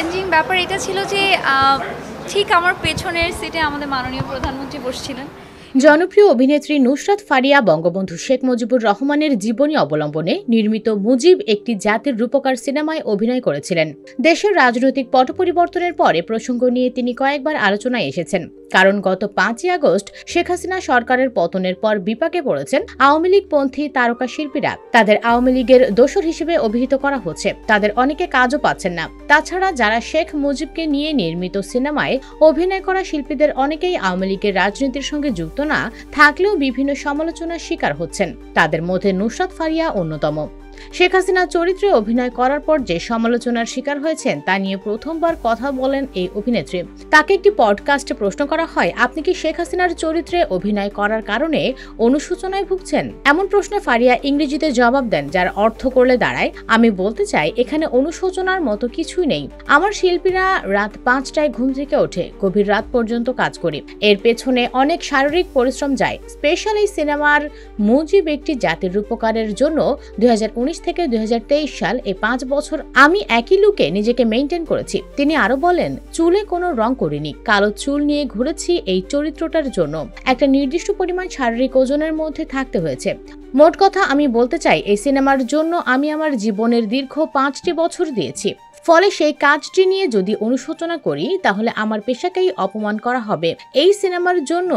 Challenging ব্যাপার এটা ছিল যে ঠিক আমার পেছনের সিটে আমাদের মাননীয় প্রধানমন্ত্রী বসছিলেন। জনপ্রিয় অভিনেত্রী নুসরাত ফারিয়া বঙ্গবন্ধু শেখ মুজিবুর রহমানের জীবনী অবলম্বনে নির্মিত মুজিব একটি জাতির রূপকার সিনেমায় অভিনয় করেছিলেন। দেশের রাজনৈতিক পট পরিবর্তনের পরে প্রসঙ্গ নিয়ে তিনি কয়েকবার আলোচনায় এসেছেন, কারণ গত 5ই আগস্ট শেখ হাসিনা সরকারের পতনের পর বিপাকে পড়েছেন আওয়ামী লীগপন্থী তারকা শিল্পীরা। তাদের আওয়ামী লীগের দোসর হিসেবে অভিহিত করা হচ্ছে। তাদের অনেকে কাজও পাচ্ছেন না। তাছাড়া যারা শেখ মুজিবকে নিয়ে নির্মিত সিনেমায় অভিনয় করা শিল্পীদের অনেকেই আওয়ামী লীগের রাজনীতির সঙ্গে যুক্ত না থাকলেও বিভিন্ন সমালোচনার শিকার হচ্ছেন। তাদের মধ্যে নুসরাত ফারিয়া অন্যতম। শেখ হাসিনা চরিত্রে অভিনয় করার পর যে সমালোচনার শিকার হয়েছেন তা নিয়ে প্রথমবার কথা বলেন এই অভিনেত্রী। তাকে একটি পডকাস্টে প্রশ্ন করা হয়, আপনি কি শেখ হাসিনার চরিত্রে অভিনয় করার কারণে অনুশোচনায় ভুগছেন? এমন প্রশ্নে ফারিয়া ইংরেজিতে জবাব দেন, যার অর্থ করলে দাঁড়ায়, আমি বলতে চাই এখানে অনুশোচনার মতো কিছুই নেই। আমার শিল্পীরা রাত 5টায় ঘুম থেকে ওঠে, গভীর রাত পর্যন্ত কাজ করি। এর পেছনে অনেক শারীরিক পরিশ্রম যায়। স্পেশাল এই সিনেমার মুজিব একটি জাতির রূপকারের জন্য 2019 থেকে 2023 সাল এই 5 বছর আমি একই লুকে নিজেকে মেইনটেইন করেছি। তিনি আরো বলেন, চুলে কোনো রং করিনি, কালো চুল নিয়ে ঘুরেছি এই চরিত্রটার জন্য। একটা নির্দিষ্ট পরিমাণ শারীরিক ওজনের মধ্যে থাকতে হয়েছে। মোট কথা আমি বলতে চাই এই সিনেমার জন্য আমি আমার জীবনের দীর্ঘ 5টি বছর দিয়েছি। ফলে সেই কাজটি নিয়ে যদি অনুশোচনা করি তাহলে আমার পেশাকেই অপমান করা হবে। এই সিনেমার জন্য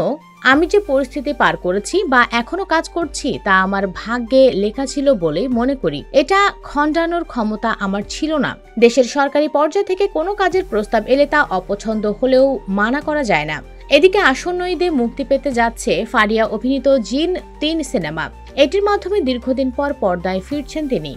আমি যে পরিস্থিতি পার করেছি বা এখনো কাজ করছি তা আমার ভাগ্যে লেখা ছিল বলেই মনে করি। এটা খণ্ডানোর ক্ষমতা আমার ছিল না। দেশের সরকারি পর্যায় থেকে কোনো কাজের প্রস্তাব এলে তা অপছন্দ হলেও মানা করা যায় না। এদিকে আসন্ন ঈদে মুক্তি পেতে যাচ্ছে ফারিয়া অভিনীত জিন 3 সিনেমা। এটির মাধ্যমে দীর্ঘদিন পর পর্দায় ফিরছেন তিনি।